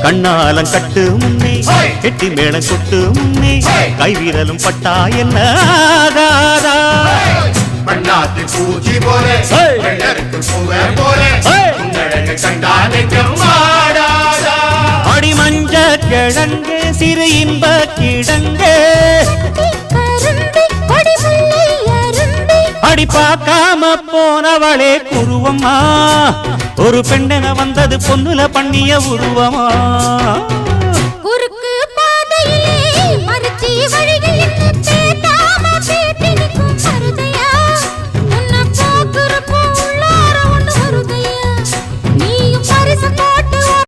கண்ணாலம் கட்டு முன்னே கெட்டி மேளம் கொட்டு முன்னே கைவிரலும் பட்டா என்ன ஆகாதா பண்ணாத்து பூச்சி போல போல அடி மஞ்ச கிழங்கு சிறு இன்ப கிழங்கு அடி பார்க்காம போனவளே குருவம்மா ஒரு பெண்ணென வந்தது பொண்ணுல பண்ணிய உருவமா